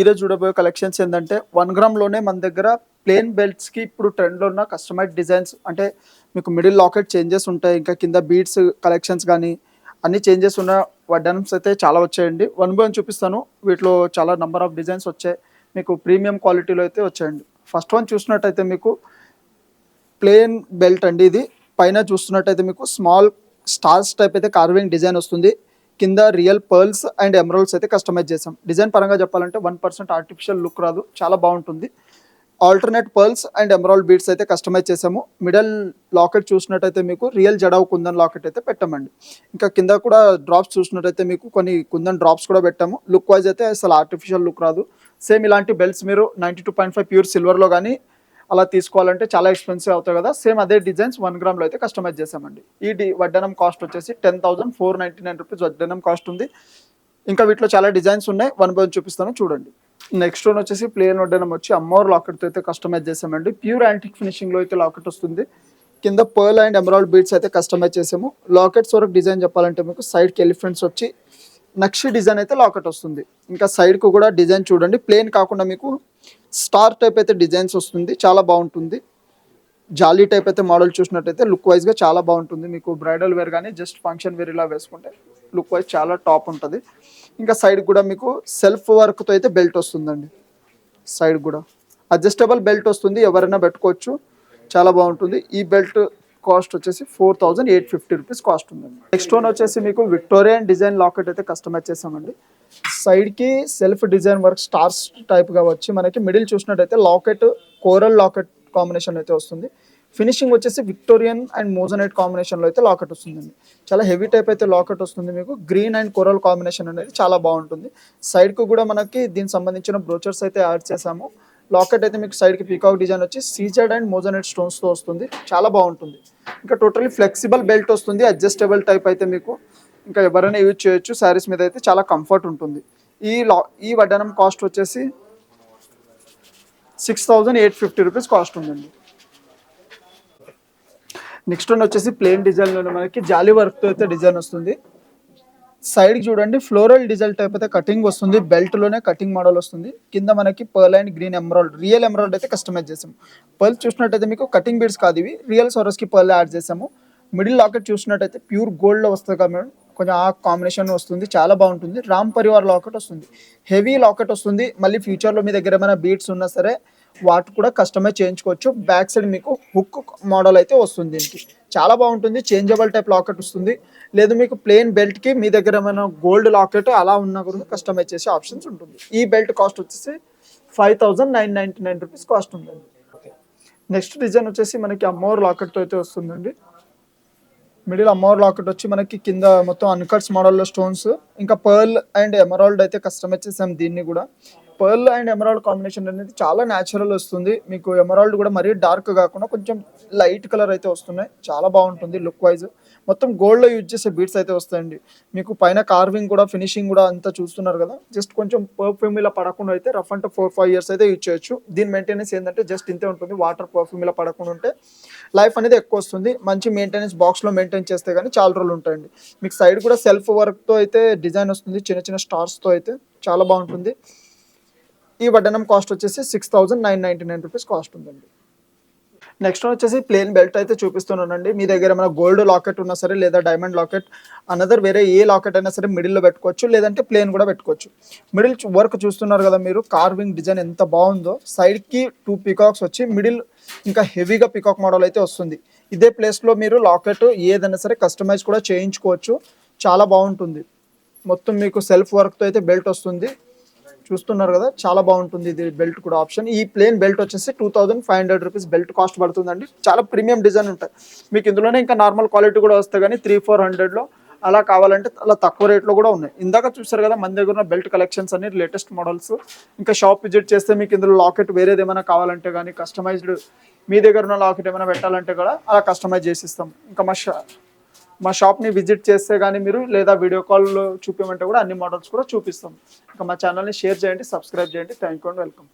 ఈరోజు చూడబోయే కలెక్షన్స్ ఏంటంటే 1 గ్రామ్లోనే మన దగ్గర ప్లేన్ బెల్ట్స్కి ఇప్పుడు ట్రెండ్లో ఉన్న కస్టమైజ్ డిజైన్స్ అంటే మీకు మిడిల్ లాకెట్ చేంజెస్ ఉంటాయి, ఇంకా కింద బీడ్స్ కలెక్షన్స్ కానీ అన్ని చేంజెస్ ఉన్న వడ్డానమ్స్ అయితే చాలా వచ్చాయండి. వన్ బై వన్ చూపిస్తాను. వీటిలో చాలా నెంబర్ ఆఫ్ డిజైన్స్ వచ్చాయి, మీకు ప్రీమియం క్వాలిటీలో అయితే వచ్చాయండి. ఫస్ట్ వన్ చూసినట్టయితే మీకు ప్లేన్ బెల్ట్ అండి. ఇది పైన చూస్తున్నట్టయితే మీకు స్మాల్ స్టార్స్ టైప్ అయితే కార్వింగ్ డిజైన్ వస్తుంది. కింద రియల్ పర్ల్స్ అండ్ ఎమరాల్డ్స్ అయితే కస్టమైజ్ చేసాం. డిజైన్ పరంగా చెప్పాలంటే 1% ఆర్టిఫిషియల్ లుక్ రాదు, చాలా బాగుంటుంది. Alternate pearls and emerald beads అయితే కస్టమైజ్ చేసాము. మిడల్ లాకెట్ చూసినట్టయితే మీకు రియల్ జడావ్ కుందన్ లాకెట్ అయితే పెట్టామండి. ఇంకా కింద కూడా డ్రాప్స్ చూసినట్టయితే మీకు కొన్ని కుందన్ డ్రాప్స్ కూడా పెట్టాము. లుక్ వైజ్ అయితే అసలు ఆర్టిఫిషియల్ లుక్ రాదు. సేమ్ ఇలాంటి బెల్ట్స్ మీరు 92.5 ప్యూర్ సిల్వర్లో కానీ అలా తీసుకోవాలంటే చాలా ఎక్స్పెన్సివ్ అవుతాయి కదా. సేమ్ అదే డిజైన్స్ 1 గ్రామ్లో అయితే కస్టమైజ్ చేసామండి. ఈ వడ్డానం కాస్ట్ వచ్చేసి 10,499 రూపీస్ వడ్డానం కాస్ట్ ఉంది. ఇంకా వీటిలో చాలా డిజైన్స్ ఉన్నాయి, వన్ బై వన్ చూపిస్తాను చూడండి. నెక్స్ట్ వన్ వచ్చేసి ప్లేన్ వడ్డానం వచ్చి అమ్మోర్ లాకెట్తో అయితే కస్టమైజ్ చేసామండి. ప్యూర్ యాంటిక్ ఫినిషింగ్లో అయితే లాకెట్ వస్తుంది. కింద పర్ల్ అండ్ ఎమరాల్డ్ బీడ్స్ అయితే కస్టమైజ్ చేసాము. లాకెట్స్ వరకు డిజైన్ చెప్పాలంటే మీకు సైడ్కి ఎలిఫెంట్స్ వచ్చి నక్షి డిజైన్ అయితే లాకెట్ వస్తుంది. ఇంకా సైడ్కు కూడా డిజైన్ చూడండి, ప్లేన్ కాకుండా మీకు స్టార్ టైప్ అయితే డిజైన్స్ వస్తుంది, చాలా బాగుంటుంది. జాలీ టైప్ అయితే మోడల్ చూసినట్టయితే లుక్ వైజ్గా చాలా బాగుంటుంది. మీకు బ్రైడల్ వేర్ కానీ జస్ట్ ఫంక్షన్ వేర్ ఇలా వేసుకుంటే లుక్ వైజ్ చాలా టాప్ ఉంటుంది. ఇంకా సైడ్ కూడా మీకు సెల్ఫ్ వర్క్తో అయితే బెల్ట్ వస్తుందండి. సైడ్ కూడా అడ్జస్టబుల్ బెల్ట్ వస్తుంది, ఎవరైనా పెట్టుకోవచ్చు, చాలా బాగుంటుంది. ఈ బెల్ట్ కాస్ట్ వచ్చేసి 4,850 రూపీస్ కాస్ట్ ఉందండి. నెక్స్ట్ వన్ వచ్చేసి మీకు విక్టోరియన్ డిజైన్ లాకెట్ అయితే కస్టమైజ్ చేసామండి. సైడ్కి సెల్ఫ్ డిజైన్ వర్క్ స్టార్స్ టైప్గా వచ్చి మనకి మిడిల్ చూసినట్టయితే లాకెట్ కోరల్ లాకెట్ కాంబినేషన్ అయితే వస్తుంది. ఫినిషింగ్ వచ్చేసి విక్టోరియన్ అండ్ మోజనైట్ కాంబినేషన్లో అయితే లాకెట్ వస్తుందండి. చాలా హెవీ టైప్ అయితే లాకెట్ వస్తుంది. మీకు గ్రీన్ అండ్ కోరల్ కాంబినేషన్ అనేది చాలా బాగుంటుంది. సైడ్కు కూడా మనకి దీనికి సంబంధించిన బ్రోచర్స్ అయితే యాడ్ చేసాము. లాకెట్ అయితే మీకు సైడ్కి పీకాక్ డిజైన్ వచ్చి సీజెడ్ అండ్ మోజనైట్ స్టోన్స్తో వస్తుంది, చాలా బాగుంటుంది. ఇంకా టోటలీ ఫ్లెక్సిబుల్ బెల్ట్ వస్తుంది, అడ్జస్టబుల్ టైప్ అయితే మీకు ఇంకా ఎవరైనా యూజ్ చేయొచ్చు. శారీస్ మీద అయితే చాలా కంఫర్ట్ ఉంటుంది. ఈ వడ్డానం కాస్ట్ వచ్చేసి 6,850 రూపీస్ కాస్ట్ ఉందండి. నెక్స్ట్ వన్ వచ్చేసి ప్లేన్ డిజైన్లో మనకి జాలీ వర్క్తో అయితే డిజైన్ వస్తుంది. సైడ్కి చూడండి ఫ్లోరల్ డిజైన్ టైప్ అయితే కటింగ్ వస్తుంది, బెల్ట్లోనే కటింగ్ మోడల్ వస్తుంది. కింద మనకి pearl and green emerald real emerald అయితే కస్టమైజ్ చేసాము. పర్ల్ చూసినట్టయితే మీకు కటింగ్ బీడ్స్ కాదు, ఇవి రియల్ సొరస్కి పర్ల్ యాడ్ చేసాము. మిడిల్ లాకెట్ చూసినట్టయితే ప్యూర్ గోల్డ్లో వస్తుంది కాబట్టి కొంచెం ఆ కాంబినేషన్ వస్తుంది, చాలా బాగుంటుంది. రామ్ పరివార్ లాకెట్ వస్తుంది, హెవీ లాకెట్ వస్తుంది. మళ్ళీ ఫ్యూచర్లో మీ దగ్గర ఏమైనా బీడ్స్ ఉన్నా సరే వాటి కూడా కస్టమైజ్ చేయించుకోవచ్చు. బ్యాక్ సైడ్ మీకు హుక్ మోడల్ అయితే వస్తుంది, దీనికి చాలా బాగుంటుంది. చేంజబుల్ టైప్ లాకెట్ వస్తుంది. లేదు మీకు ప్లేన్ బెల్ట్కి మీ దగ్గర ఏమైనా గోల్డ్ లాకెట్ అలా ఉన్నా కూడా కస్టమైజ్ చేసే ఆప్షన్స్ ఉంటుంది. ఈ బెల్ట్ కాస్ట్ వచ్చేసి 5,999 రూపీస్ కాస్ట్ ఉందండి. నెక్స్ట్ డిజైన్ వచ్చేసి మనకి అమ్మోర్ లాకెట్తో అయితే వస్తుందండి. మిడిల్ అమ్మోర్ లాకెట్ వచ్చి మనకి కింద మొత్తం అన్కట్స్ మోడల్లో స్టోన్స్, ఇంకా పర్ల్ అండ్ ఎమరాల్డ్ అయితే కస్టమైజ్ చేసాం. దీన్ని కూడా పర్ల్ అండ్ ఎమరాల్డ్ కాంబినేషన్ అనేది చాలా న్యాచురల్ వస్తుంది. మీకు ఎమరాల్డ్ కూడా మరీ డార్క్ కాకుండా కొంచెం లైట్ కలర్ అయితే వస్తున్నాయి, చాలా బాగుంటుంది లుక్ వైజ్. మొత్తం గోల్డ్లో యూజ్ చేసే బీడ్స్ అయితే వస్తాయండి. మీకు పైన కార్వింగ్ కూడా ఫినిషింగ్ కూడా అంతా చూస్తున్నారు కదా. జస్ట్ కొంచెం పర్ఫ్యూమ్ ఇలా పడకుండా అయితే రఫ్ అంటే 4-5 ఇయర్స్ అయితే యూజ్ చేయొచ్చు. దీని మెయింటెనెన్స్ ఏంటంటే జస్ట్ ఇంతే ఉంటుంది. వాటర్ పర్ఫ్యూమ్ ఇలా పడకుండా ఉంటే లైఫ్ అనేది ఎక్కువ వస్తుంది. మంచి మెయింటెనెన్స్ బాక్స్లో మెయింటైన్ చేస్తే కానీ చాలా రోజులు ఉంటాయండి. మీకు సైడ్ కూడా సెల్ఫ్ వర్క్తో అయితే డిజైన్ వస్తుంది, చిన్న చిన్న స్టార్స్తో అయితే చాలా బాగుంటుంది. ఈ వడ్డానం కాస్ట్ వచ్చేసి 6,999 రూపీస్ కాస్ట్ ఉందండి. నెక్స్ట్ వచ్చేసి ప్లేన్ బెల్ట్ అయితే చూపిస్తున్నానండి. మీ దగ్గర ఏమైనా గోల్డ్ లాకెట్ ఉన్నా సరే లేదా డైమండ్ లాకెట్ అనదర్ వేరే ఏ లాకెట్ అయినా సరే మిడిల్లో పెట్టుకోవచ్చు, లేదంటే ప్లేన్ కూడా పెట్టుకోవచ్చు. మిడిల్ వర్క్ చూస్తున్నారు కదా మీరు, కార్వింగ్ డిజైన్ ఎంత బాగుందో. సైడ్కి 2 పీకాక్స్ వచ్చి మిడిల్ ఇంకా హెవీగా పీకాక్ మోడల్ అయితే వస్తుంది. ఇదే ప్లేస్లో మీరు లాకెట్ ఏదైనా సరే కస్టమైజ్ కూడా చేయించుకోవచ్చు, చాలా బాగుంటుంది. మొత్తం మీకు సెల్ఫ్ వర్క్తో అయితే బెల్ట్ వస్తుంది, చూస్తున్నారు కదా, చాలా బాగుంటుంది. ఇది బెల్ట్ కూడా ఆప్షన్. ఈ ప్లేన్ బెల్ట్ వచ్చేసి 2,500 రూపీస్ బెల్ట్ కాస్ట్ పడుతుందండి. చాలా ప్రీమియం డిజైన్ ఉంటాయి మీకు ఇందులోనే. ఇంకా నార్మల్ క్వాలిటీ కూడా వస్తాయి, కానీ 300-400లో అలా కావాలంటే అలా తక్కువ రేట్లో కూడా ఉన్నాయి. ఇందాక చూసారు కదా మన దగ్గర ఉన్న బెల్ట్ కలెక్షన్స్ అన్ని లేటెస్ట్ మోడల్స్. ఇంకా షాప్ విజిట్ చేస్తే మీకు ఇందులో లాకెట్ వేరేది ఏమైనా కావాలంటే కానీ కస్టమైజ్డ్ మీ దగ్గర ఉన్న లాకెట్ ఏమైనా పెట్టాలంటే కూడా అలా కస్టమైజ్ చేసిస్తాం. ఇంకా మా షాప్ని విజిట్ చేస్తే కానీ మీరు, లేదా వీడియో కాల్ చూపించమంటే కూడా అన్ని మోడల్స్ కూడా చూపిస్తాం. ఇంకా మా ఛానల్ని షేర్ చేయండి, సబ్స్క్రైబ్ చేయండి. Thank you and welcome.